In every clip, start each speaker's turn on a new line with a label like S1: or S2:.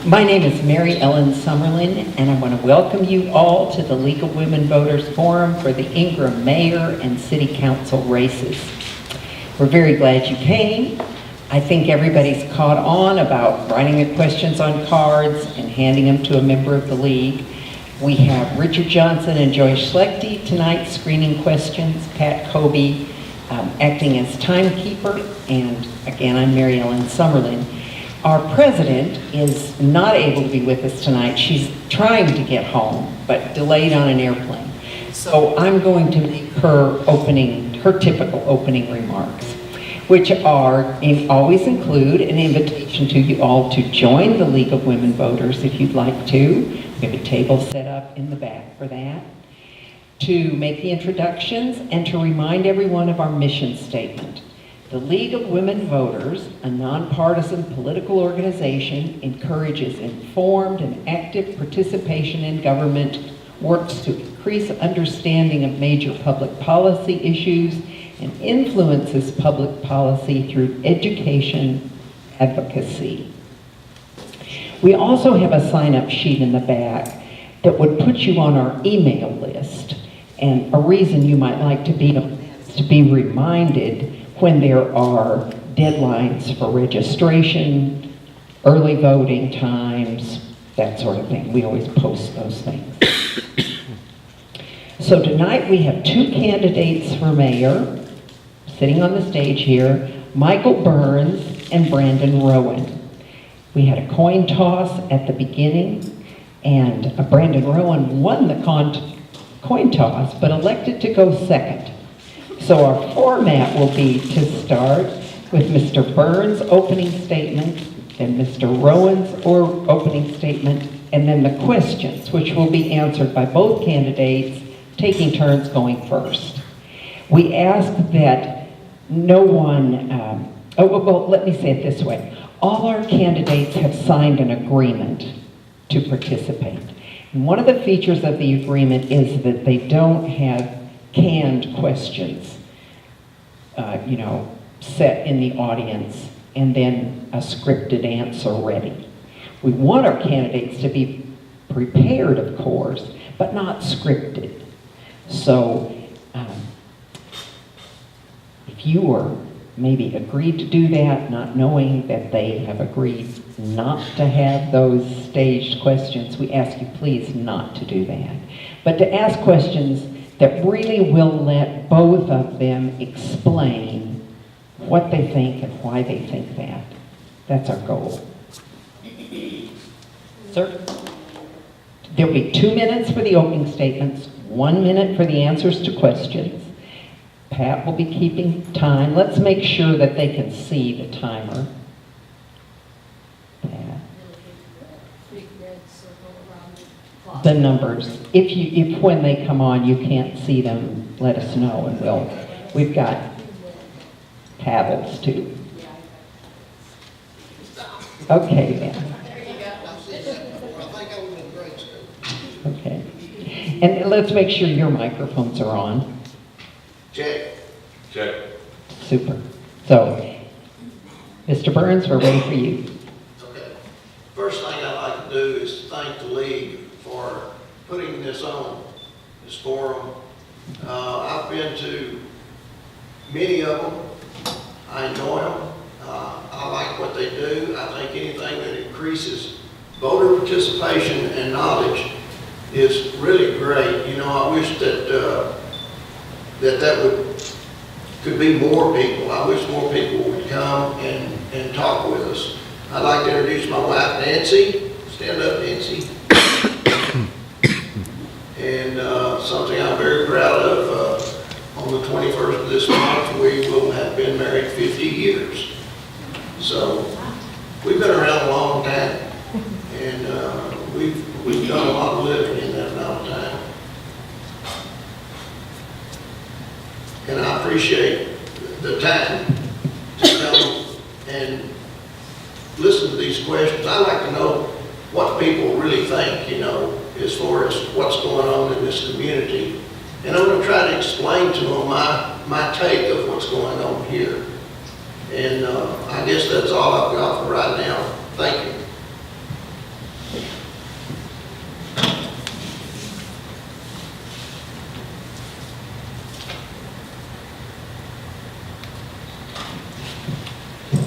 S1: My name is Mary Ellen Summerlin, and I want to welcome you all to the League of Women Voters Forum for the Ingram Mayor and City Council races. We're very glad you came. I think everybody's caught on about writing the questions on cards and handing them to a member of the League. We have Richard Johnson and Joyce Schlechte tonight screening questions, Pat Kobe acting as timekeeper, and again, I'm Mary Ellen Summerlin. Our president is not able to be with us tonight. She's trying to get home, but delayed on an airplane. So I'm going to make her typical opening remarks, which always include an invitation to you all to join the League of Women Voters if you'd like to. We have a table set up in the back for that. To make the introductions and to remind everyone of our mission statement. The League of Women Voters, a nonpartisan political organization, encourages informed and active participation in government, works to increase understanding of major public policy issues, and influences public policy through education advocacy. We also have a sign-up sheet in the back that would put you on our email list. And a reason you might like to be on that is to be reminded when there are deadlines for registration, early voting times, that sort of thing. We always post those things. So tonight we have two candidates for mayor sitting on the stage here, Michael Burns and Brandon Rowan. We had a coin toss at the beginning, and Brandon Rowan won the coin toss, but elected to go second. So our format will be to start with Mr. Burns' opening statement, and Mr. Rowan's opening statement, and then the questions, which will be answered by both candidates, taking turns going first. We ask that no one, let me say it this way. All our candidates have signed an agreement to participate. And one of the features of the agreement is that they don't have canned questions, set in the audience and then a scripted answer ready. We want our candidates to be prepared, of course, but not scripted. So if you were maybe agreed to do that, not knowing that they have agreed not to have those staged questions, we ask you please not to do that. But to ask questions that really will let both of them explain what they think and why they think that. That's our goal. Sir? There'll be 2 minutes for the opening statements, 1 minute for the answers to questions. Pat will be keeping time. Let's make sure that they can see the timer. Pat. The numbers. If when they come on you can't see them, let us know, and we've got paddles too. Okay then. Okay. And let's make sure your microphones are on.
S2: Check.
S1: Super. So, Mr. Burns, we're ready for you.
S2: Okay. First thing I'd like to do is thank the League for putting this on, this forum. I've been to many of them. I enjoy them. I like what they do. I think anything that increases voter participation and knowledge is really great. I wish that could be more people. I wish more people would come and talk with us. I'd like to introduce my wife, Nancy. Stand up, Nancy. And something I'm very proud of, on the 21st of this month, we will have been married 50 years. So we've been around a long time, and we've done a lot of living in that amount of time. And I appreciate the time to come and listen to these questions. I like to know what people really think, as far as what's going on in this community. And I'm going to try to explain to them my take of what's going on here. And I guess that's all I've got for right now. Thank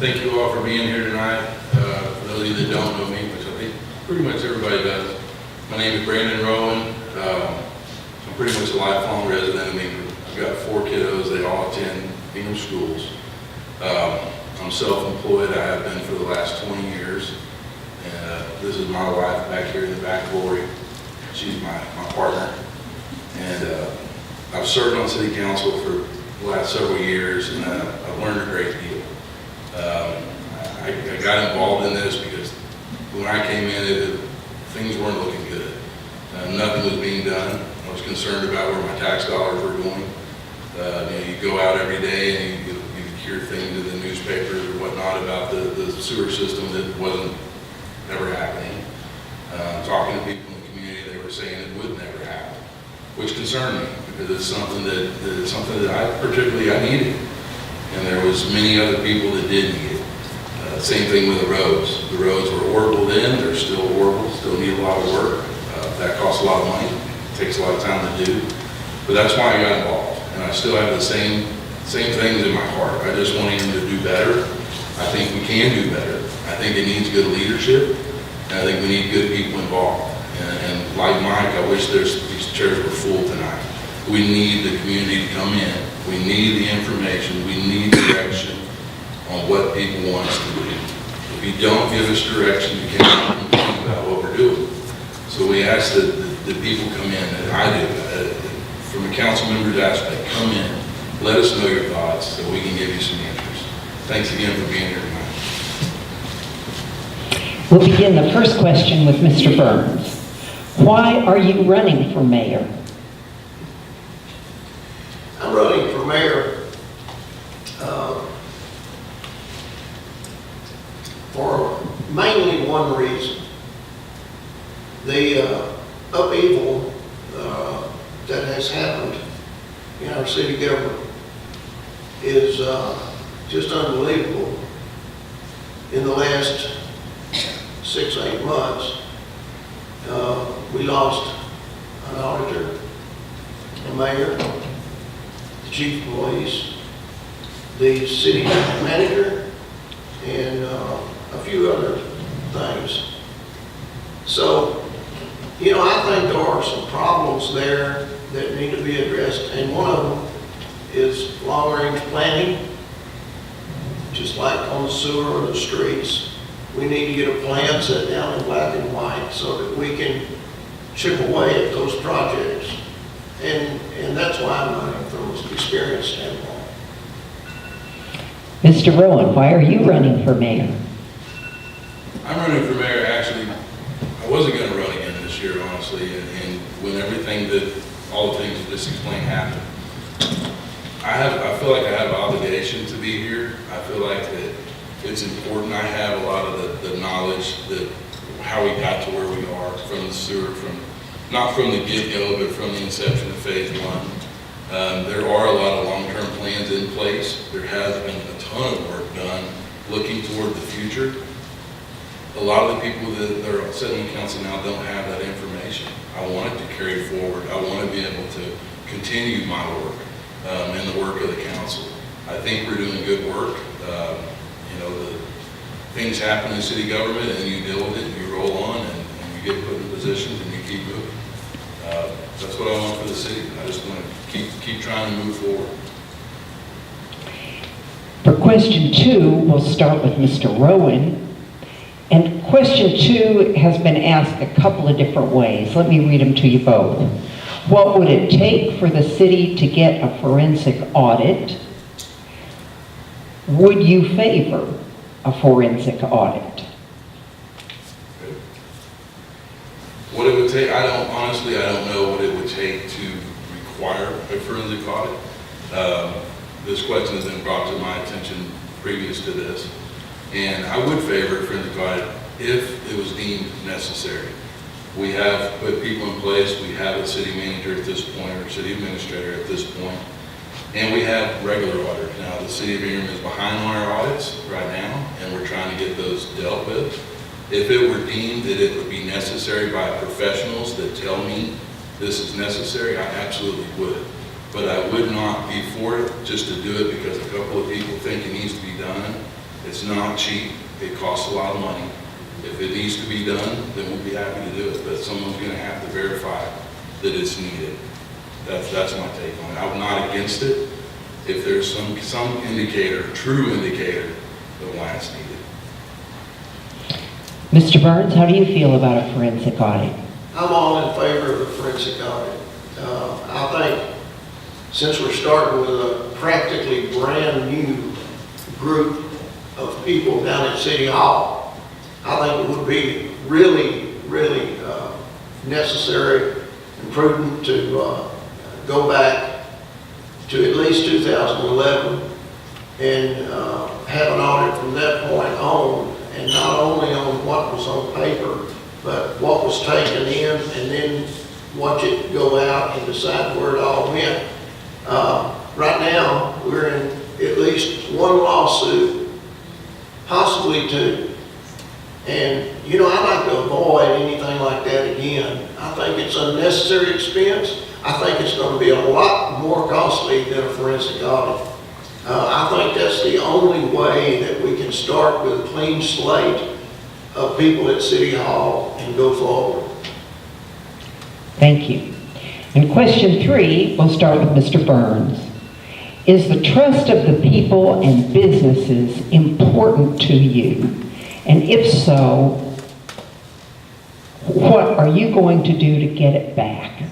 S3: Thank you all for being here tonight. For those of you that don't know me, which I think pretty much everybody does, my name is Brandon Rowan. I'm pretty much a lifelong resident of Ingram. I've got 4 kiddos. They all attend Ingram schools. I'm self-employed. I have been for the last 20 years. And this is my wife back here in the back, Lori. She's my partner. And I've served on city council for the last several years, and I've learned a great deal. I got involved in this because when I came in, things weren't looking good. Nothing was being done. I was concerned about where my tax dollars were going. You go out every day and you hear things in the newspapers or whatnot about the sewer system that wasn't ever happening. Talking to people in the community, they were saying it would never happen, which concerned me because it's something that I needed, and there was many other people that did need it. Same thing with the roads. The roads were horrible then; they're still horrible. Still need a lot of work. That costs a lot of money. It takes a lot of time to do, but that's why I got involved, and I still have the same things in my heart. I just want Ingram to do better. I think we can do better. I think it needs good leadership, and I think we need good people involved. And like Mike, I wish these chairs were full tonight. We need the community to come in. We need the information. We need direction on what people want us to do. If you don't give us direction, you can't complain about what we're doing. So we ask that the people come in, and I do, from a council member's aspect, come in, let us know your thoughts so we can give you some answers. Thanks again for being here tonight.
S1: We'll begin the first question with Mr. Burns. Why are you running for mayor?
S2: I'm running for mayor for mainly one reason. The upheaval that has happened in our city government is just unbelievable. In the last 6-8 months, we lost an auditor, a mayor, the chief of police, the city manager, and a few other things. So, I think there are some problems there that need to be addressed, and one of them is long-range planning, just like on the sewer or the streets. We need to get a plan set down in black and white so that we can chip away at those projects. And that's why I'm running from an experience standpoint.
S1: Mr. Rowan, why are you running for mayor?
S3: I'm running for mayor. Actually, I wasn't going to run again this year, honestly, and when all the things you just explained happened, I feel like I have an obligation to be here. I feel like that it's important. I have a lot of the knowledge that how we got to where we are from the sewer, not from the get-go, but from the inception of phase 1. There are a lot of long-term plans in place. There has been a ton of work done looking toward the future. A lot of the people that are sitting in council now don't have that information. I want it to carry forward. I want to be able to continue my work and the work of the council. I think we're doing good work. The things happen in city government, and you deal with it, and you roll on, and you get put in positions, and you keep moving. That's what I want for the city. I just want to keep trying to move forward.
S1: For question 2, we'll start with Mr. Rowan. And question 2 has been asked a couple of different ways. Let me read them to you both. What would it take for the city to get a forensic audit? Would you favor a forensic audit?
S3: What it would take, I don't know what it would take to require a forensic audit. This question has been brought to my attention previous to this, and I would favor a forensic audit if it was deemed necessary. We have put people in place. We have a city manager at this point, or city administrator at this point, and we have regular auditors. Now, the city of Ingram is behind on our audits right now, and we're trying to get those dealt with. If it were deemed that it would be necessary by professionals that tell me this is necessary, I absolutely would. But I would not be for it just to do it because a couple of people think it needs to be done. It's not cheap, it costs a lot of money. If it needs to be done, then we'll be happy to do it, but someone's gonna have to verify that it's needed. That's my take on it. I'm not against it if there's some indicator, true indicator, of why it's needed.
S1: Mr. Burns, how do you feel about a forensic audit?
S2: I'm all in favor of a forensic audit. I think since we're starting with a practically brand new group of people down at City Hall, I think it would be really, really necessary and prudent to go back to at least 2011 and have an audit from that point on, and not only on what was on paper, but what was taken in, and then watch it go out and decide where it all went. Right now, we're in at least one lawsuit, possibly two. And, you know, I'd like to avoid anything like that again. I think it's unnecessary expense. I think it's going to be a lot more costly than a forensic audit. I think that's the only way that we can start with a clean slate of people at City Hall and go forward.
S1: Thank you. And question 3, we'll start with Mr. Burns. Is the trust of the people and businesses important to you? And if so, what are you going to do to get it back?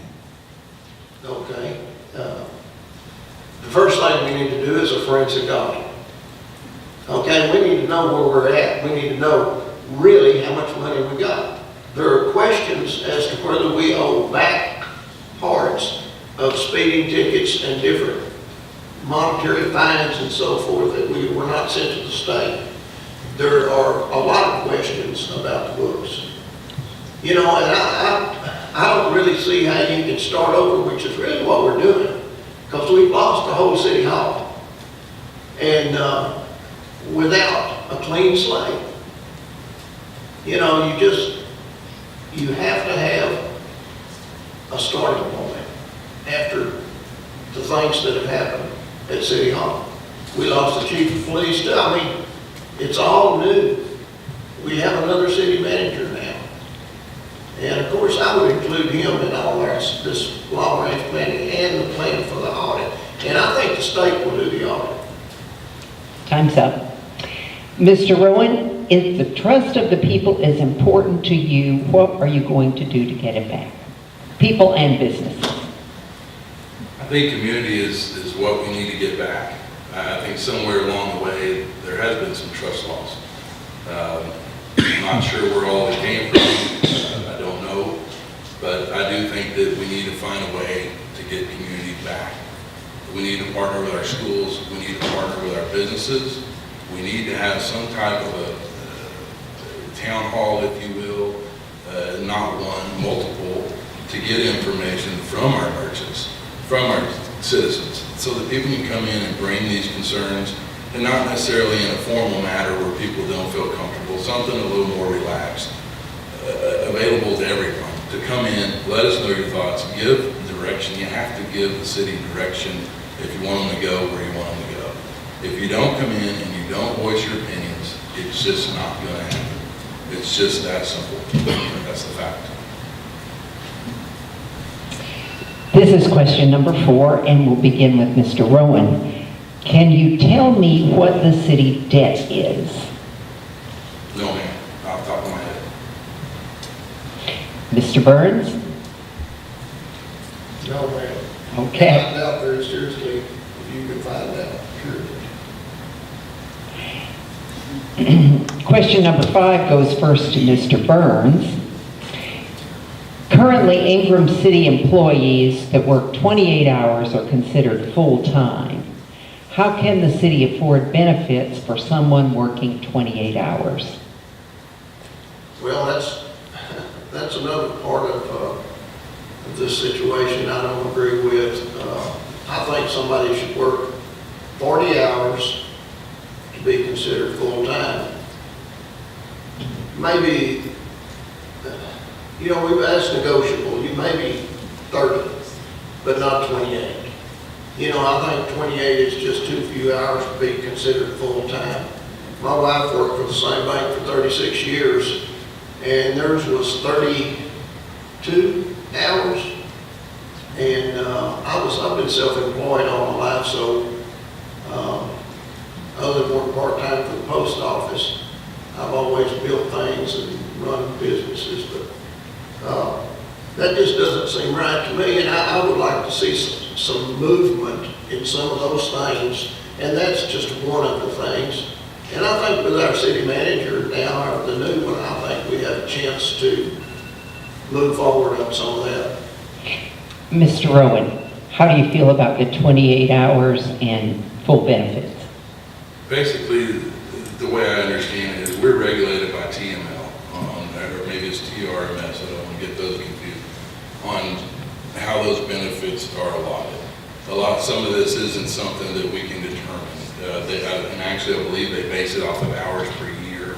S2: Okay. The first thing we need to do is a forensic audit. Okay, we need to know where we're at. We need to know really how much money we got. There are questions as to whether we owe back parts of speeding tickets and different monetary fines and so forth that we were not sent to the state. There are a lot of questions about the books. You know, and I don't really see how you can start over, which is really what we're doing, because we've lost the whole City Hall. And without a clean slate, you know, you have to have a starting point after the things that have happened at City Hall. We lost the chief of police. I mean, it's all new. We have another city manager now. And of course, I would include him in all this long-range planning and the plan for the audit. And I think the state will do the audit.
S1: Time's up. Mr. Rowan, if the trust of the people is important to you, what are you going to do to get it back? People and businesses.
S3: I think community is what we need to get back. I think somewhere along the way, there has been some trust loss. I'm not sure where all it came from. I don't know. But I do think that we need to find a way to get community back. We need to partner with our schools. We need to partner with our businesses. We need to have some type of a town hall, if you will, not one, multiple, to get information from our merchants, from our citizens, so that people can come in and bring these concerns, and not necessarily in a formal matter where people don't feel comfortable, something a little more relaxed, available to everyone, to come in, let us know your thoughts, give direction. You have to give the city direction if you want them to go where you want them to go. If you don't come in and you don't voice your opinions, it's just not going to happen. It's just that simple. That's the fact.
S1: This is question number 4, and we'll begin with Mr. Rowan. Can you tell me what the city debt is?
S3: No, ma'am, off the top of my head.
S1: Mr. Burns?
S2: No, ma'am.
S1: Okay.
S2: Find out very seriously if you can find out. Sure.
S1: Question number 5 goes first to Mr. Burns. Currently, Ingram City employees that work 28 hours are considered full-time. How can the city afford benefits for someone working 28 hours?
S2: Well, that's another part of this situation I don't agree with. I think somebody should work 40 hours to be considered full-time. Maybe, you know, that's negotiable. You may be 30, but not 28. You know, I think 28 is just too few hours to be considered full-time. My wife worked for the same bank for 36 years, and theirs was 32 hours. And I've been self-employed all my life, so other than working part-time for the post office, I've always built things and run businesses, but that just doesn't seem right to me, and I would like to see some movement in some of those things, and that's just one of the things. And I think with our city manager now, or the new one, I think we have a chance to move forward on some of that.
S1: Mr. Rowan, how do you feel about the 28 hours and full benefits?
S3: Basically, the way I understand it is we're regulated by TML, or maybe it's TRMS, I don't want to get those confused, on how those benefits are allotted. Some of this isn't something that we can determine. And actually, I believe they base it off of hours per year.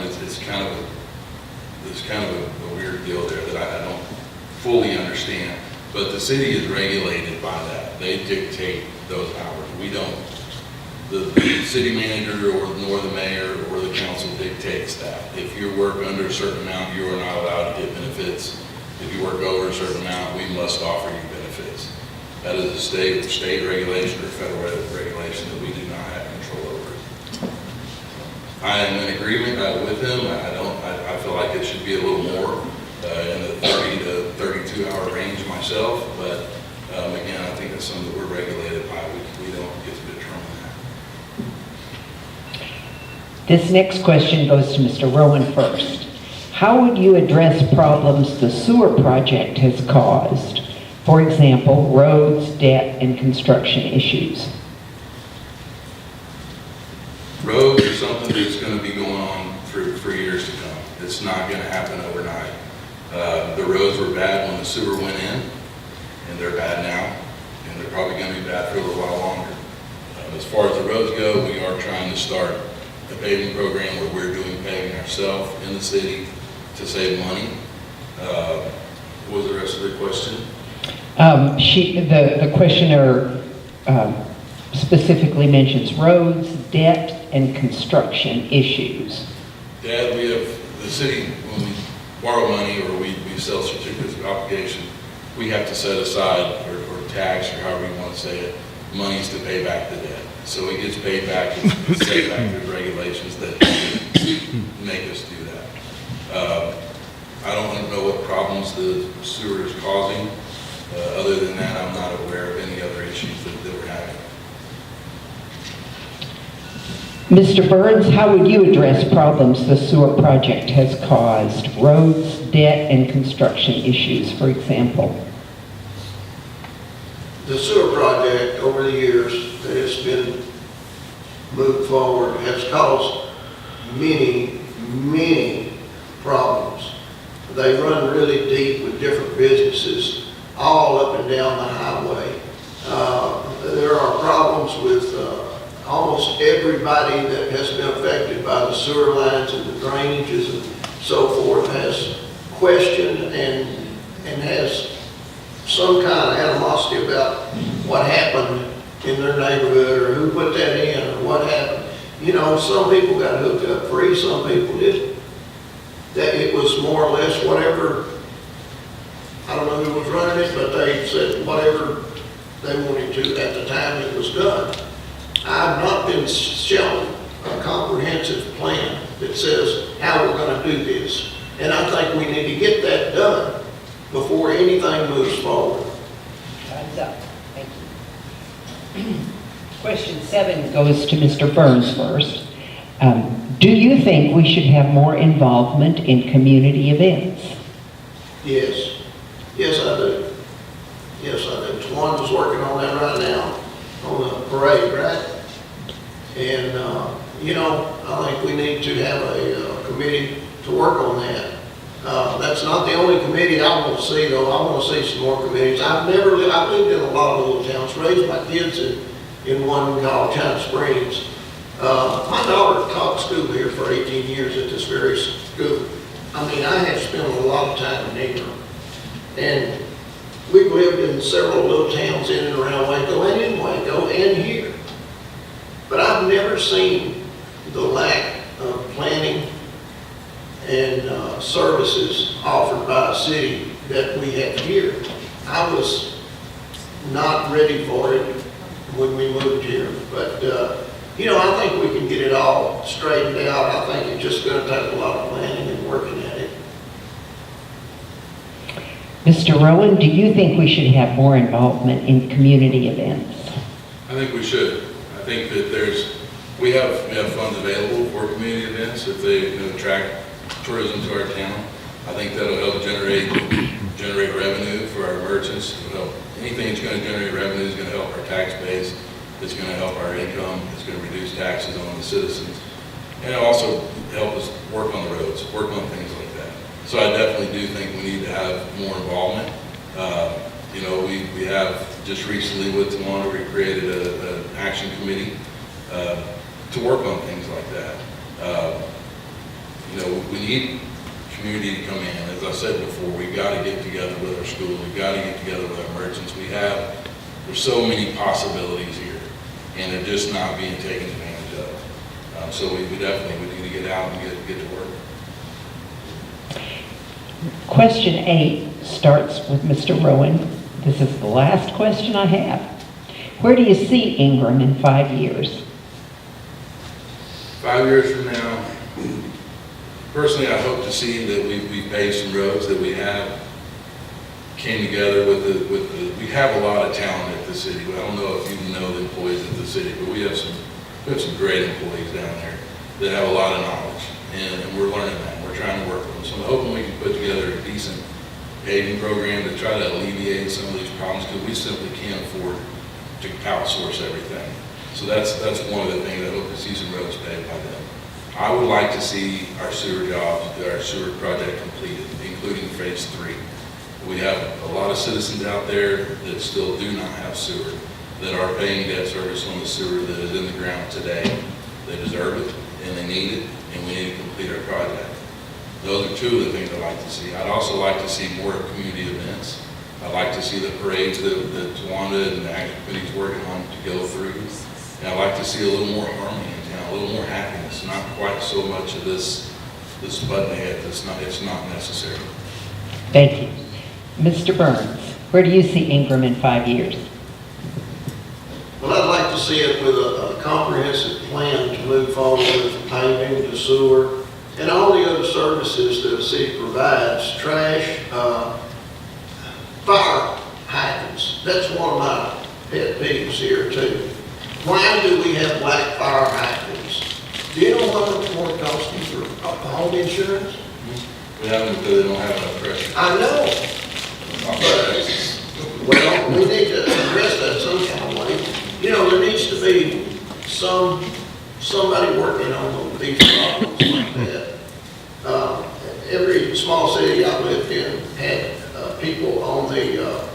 S3: It's kind of a weird deal there that I don't fully understand. But the city is regulated by that. They dictate those hours. We don't. The city manager nor the mayor or the council dictates that. If you work under a certain amount, you are not allowed to get benefits. If you work over a certain amount, we must offer you benefits. That is a state regulation or federal regulation that we do not have control over. I am in agreement with him. I feel like it should be a little more in the 30 to 32 hour range myself, but again, I think that's something that we're regulated by. We don't get to determine that.
S1: This next question goes to Mr. Rowan first. How would you address problems the sewer project has caused? For example, roads, debt, and construction issues.
S3: Roads are something that's going to be going on for years to come. It's not going to happen overnight. The roads were bad when the sewer went in, and they're bad now, and they're probably going to be bad for a little while longer. As far as the roads go, we are trying to start a paving program where we're doing paving ourselves in the city to save money. What was the rest of the question?
S1: The questioner specifically mentions roads, debt, and construction issues.
S3: Dad, we have the city, when we borrow money or we sell certificates of obligation, we have to set aside, or tax, or however you want to say it, monies to pay back the debt. So it gets paid back, it's set back through regulations that make us do that. I don't know what problems the sewer is causing. Other than that, I'm not aware of any other issues that we're having.
S1: Mr. Burns, how would you address problems the sewer project has caused? Roads, debt, and construction issues, for example.
S2: The sewer project over the years that it's been moved forward has caused many problems. They run really deep with different businesses all up and down the highway. There are problems with almost everybody that has been affected by the sewer lines and the drainages and so forth has questioned and has some kind of animosity about what happened in their neighborhood or who put that in or what happened. You know, some people got hooked up free, some people didn't. That it was more or less whatever, I don't know who was running it, but they said whatever they wanted to at the time it was done. I've not been shown a comprehensive plan that says how we're going to do this. And I think we need to get that done before anything moves forward.
S1: Time's up. Thank you. Question 7 goes to Mr. Burns first. Do you think we should have more involvement in community events?
S2: Yes. Yes, I do. Yes, I do. Tawanda's working on that right now, on the parade, right? And, you know, I think we need to have a committee to work on that. That's not the only committee I want to see, though. I want to see some more committees. I've lived in a lot of little towns, raised my kids in one called China Springs. My daughter taught school here for 18 years at this very school. I mean, I have spent a lot of time in Ingram. And we've lived in several little towns in and around Waco and in Waco and here. But I've never seen the lack of planning and services offered by a city that we have here. I was not ready for it when we moved here, but you know, I think we can get it all straightened out. I think it's just going to take a lot of planning and working at it.
S1: Mr. Rowan, do you think we should have more involvement in community events?
S3: I think we should. I think that we have funds available for community events if they attract tourism to our town. I think that'll help generate revenue for our merchants. It'll help. Anything that's going to generate revenue is going to help our tax base. It's going to help our income. It's going to reduce taxes on the citizens. And it'll also help us work on the roads, work on things like that. So I definitely do think we need to have more involvement. You know, we have just recently with Tawana, we created an action committee to work on things like that. You know, we need community to come in. As I said before, we've got to get together with our schools. We've got to get together with our merchants. There's so many possibilities here, and they're just not being taken advantage of. So we definitely need to get out and get to work.
S1: Question 8 starts with Mr. Rowan. This is the last question I have. Where do you see Ingram in 5 years?
S3: 5 years from now, personally, I hope to see that we paved some roads, that we have came together we have a lot of talent at the city. I don't know if you know the employees at the city, but we have some great employees down there that have a lot of knowledge, and we're learning that. We're trying to work with them. So I'm hoping we can put together a decent paving program to try to alleviate some of these problems, because we simply can't afford to outsource everything. So that's one of the things I hope to see some roads paved by them. I would like to see our sewer project completed, including phase 3. We have a lot of citizens out there that still do not have sewer, that are paying debt service on the sewer that is in the ground today. They deserve it, and they need it, and we need to complete our project. Those are two of the things I'd like to see. I'd also like to see more community events. I'd like to see the parades that Tawanda and the action committee's working on to go through. And I'd like to see a little more harmony in town, a little more happiness, not quite so much of this button head. It's not necessary.
S1: Thank you. Mr. Burns, where do you see Ingram in 5 years?
S2: Well, I'd like to see it with a comprehensive plan to move forward with paving, the sewer, and all the other services that the city provides. Trash, fire hydrants. That's one of my pet peeves here too. Why do we have black fire hydrants? Do you know what it costs you for home insurance?
S3: We have them because they don't have enough pressure.
S2: I know. Well, we need to address that some kind of way. You know, there needs to be somebody working on these problems like that. Every small city I lived in had people on the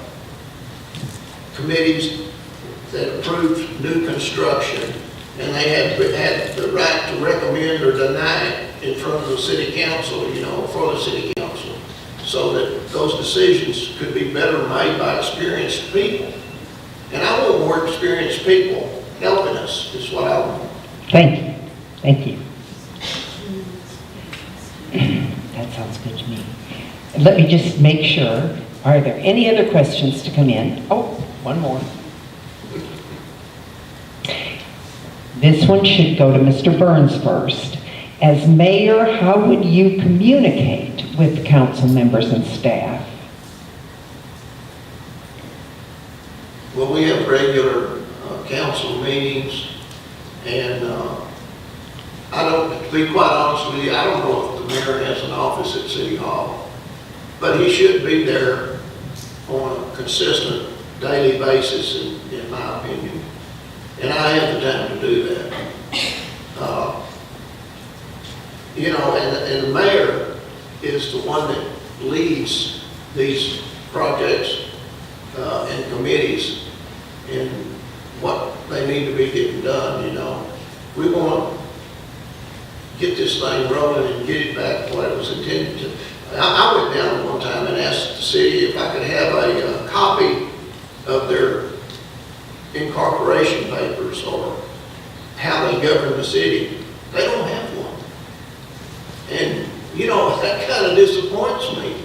S2: committees that approved new construction, and they had the right to recommend or deny it in front of the city council, you know, for the city council, so that those decisions could be better made by experienced people. And I want more experienced people helping us, is what I want.
S1: Thank you. Thank you. That sounds good to me. Let me just make sure. Are there any other questions to come in? Oh, one more. This one should go to Mr. Burns first. As mayor, how would you communicate with council members and staff?
S2: Well, we have regular council meetings, and to be quite honest with you, I don't know if the mayor has an office at City Hall, but he should be there on a consistent daily basis, in my opinion. And I have the time to do that. You know, and the mayor is the one that leads these projects and committees in what they need to be getting done, you know. We want to get this thing rolling and get it back to what it was intended to. I went down one time and asked the city if I could have a copy of their incorporation papers or how they govern the city. They don't have one. And, you know, that kind of disappoints me.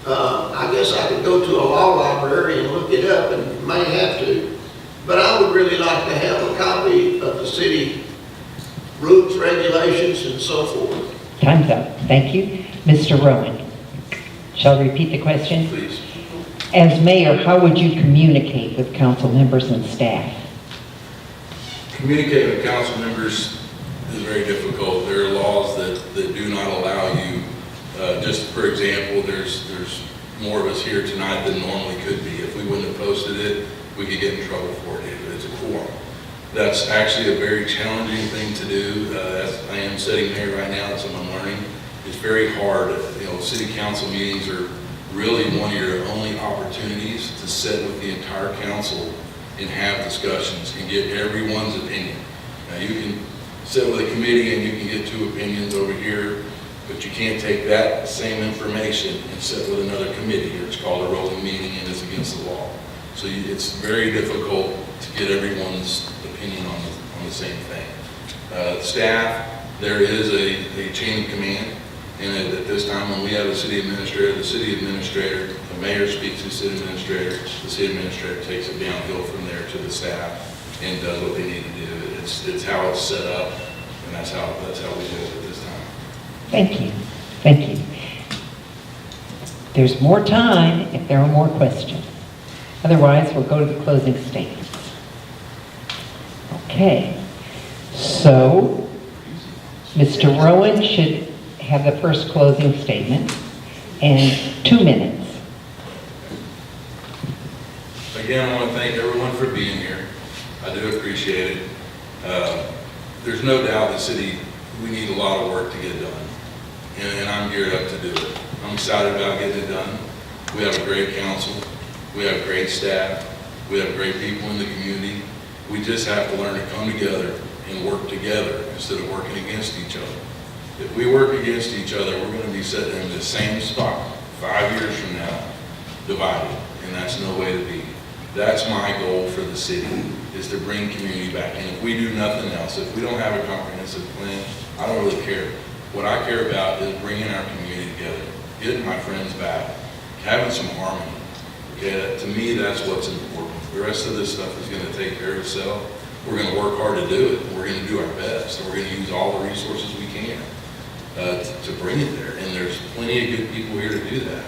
S2: I guess I could go to a law library and look it up, and may have to. But I would really like to have a copy of the city rules, regulations, and so forth.
S1: Time's up. Thank you. Mr. Rowan, shall I repeat the question?
S3: Please.
S1: As mayor, how would you communicate with council members and staff?
S3: Communicating with council members is very difficult. There are laws that do not allow you, just for example, there's more of us here tonight than normally could be. If we wouldn't have posted it, we could get in trouble for it. It's a quorum. That's actually a very challenging thing to do. As I am sitting here right now, that's what I'm learning. It's very hard. You know, city council meetings are really one of your only opportunities to sit with the entire council and have discussions and get everyone's opinion. Now, you can sit with a committee and you can get two opinions over here, but you can't take that same information and sit with another committee. It's called a rolling meeting and it's against the law. So it's very difficult to get everyone's opinion on the same thing. Staff, there is a chain of command, and at this time when we have a city administrator, the mayor speaks to the city administrator takes it downhill from there to the staff and does what they need to do. It's how it's set up, and that's how we do it at this time.
S1: Thank you. Thank you. There's more time if there are more questions. Otherwise, we'll go to the closing statements. Okay. So, Mr. Rowan should have the first closing statement, and 2 minutes.
S3: Again, I want to thank everyone for being here. I do appreciate it. There's no doubt the city, we need a lot of work to get done, and I'm geared up to do it. I'm excited about getting it done. We have a great council. We have great staff. We have great people in the community. We just have to learn to come together and work together instead of working against each other. If we work against each other, we're going to be sitting in the same spot 5 years from now, divided, and that's no way to be. That's my goal for the city, is to bring community back in. If we do nothing else, if we don't have a comprehensive plan, I don't really care. What I care about is bringing our community together, getting my friends back, having some harmony. Okay, to me, that's what's important. The rest of this stuff is going to take care of itself. We're going to work hard to do it. We're going to do our best. We're going to use all the resources we can to bring it there. And there's plenty of good people here to do that.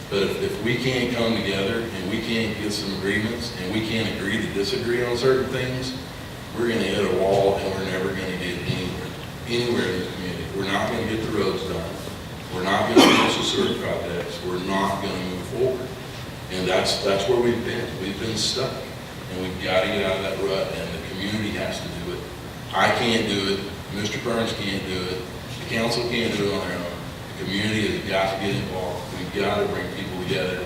S3: But if we can't come together and we can't get some agreements and we can't agree to disagree on certain things, we're going to hit a wall and we're never going to get anywhere in this community. We're not going to get the roads done. We're not going to finish the sewer projects. We're not going to move forward. And that's where we've been. We've been stuck. And we've got to get out of that rut, and the community has to do it. I can't do it. Mr. Burns can't do it. The council can't do it on their own. The community has got to get involved. We've got to bring people together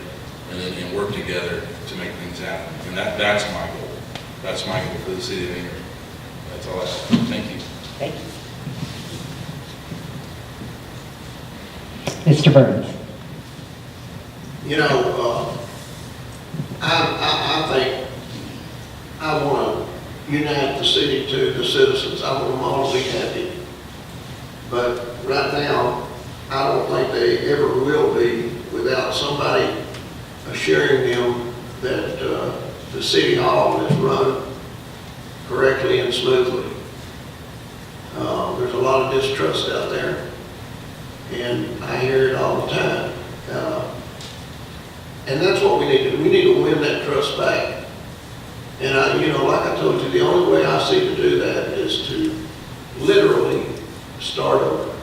S3: and work together to make things happen. And that's my goal. That's my goal for the city of Ingram. That's all I have. Thank you.
S1: Thank you. Mr. Burns.
S2: You know, I think I want to unite the city to the citizens. I want them all to be happy. But right now, I don't think they ever will be without somebody assuring them that the city hall is run correctly and smoothly. There's a lot of distrust out there, and I hear it all the time. And that's what we need to do. We need to win that trust back. And you know, like I told you, the only way I see to do that is to literally start over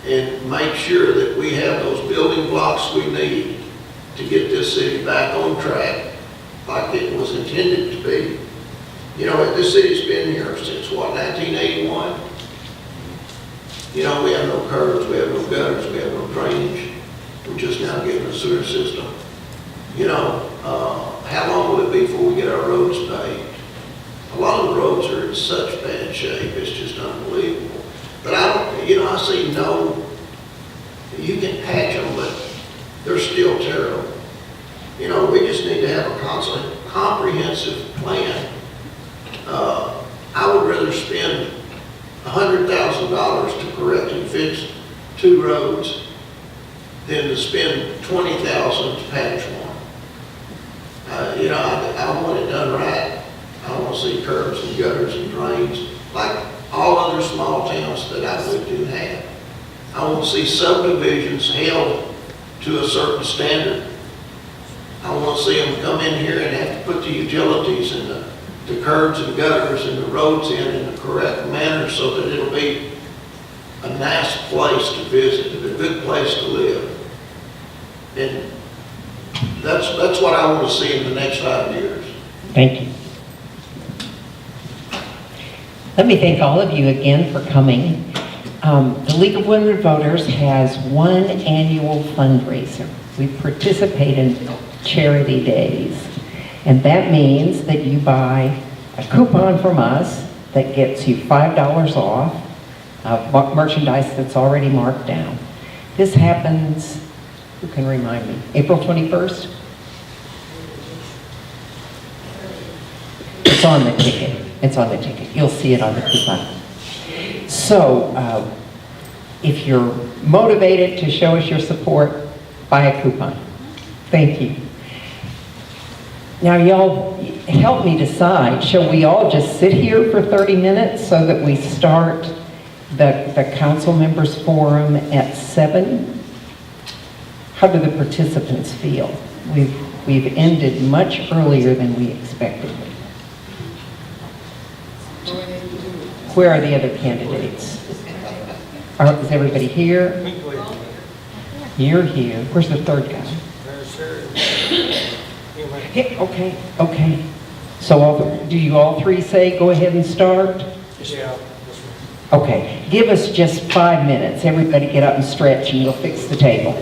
S2: and make sure that we have those building blocks we need to get this city back on track like it was intended to be. You know, this city's been here since, what, 1981? You know, we have no curbs, we have no gutters, we have no drainage. We're just now getting a sewer system. You know, how long will it be before we get our roads paved? A lot of the roads are in such bad shape, it's just unbelievable. But I see you can patch them, but they're still terrible. You know, we just need to have a comprehensive plan. I would rather spend $100,000 to correct and fix 2 roads than to spend $20,000 to patch one. You know, I want it done right. I want to see curbs and gutters and drains, like all other small towns that I lived in have. I want to see subdivisions held to a certain standard. I want to see them come in here and have to put the utilities and the curbs and gutters and the roads in the correct manner so that it'll be a nice place to visit, a good place to live. And that's what I want to see in the next 5 years.
S1: Thank you. Let me thank all of you again for coming. The League of Women Voters has one annual fundraiser. We participate in charity days, and that means that you buy a coupon from us that gets you $5 off of merchandise that's already marked down. This happens, who can remind me, April 21st? It's on the ticket. It's on the ticket. You'll see it on the coupon. So, if you're motivated to show us your support, buy a coupon. Thank you. Now, y'all help me decide. Shall we all just sit here for 30 minutes so that we start the council members forum at 7? How do the participants feel? We've ended much earlier than we expected. Where are the other candidates? Is everybody here? You're here. Where's the third guy? Okay. So do you all three say go ahead and start?
S4: Yeah.
S1: Okay. Give us just 5 minutes. Everybody get up and stretch and you'll fix the table.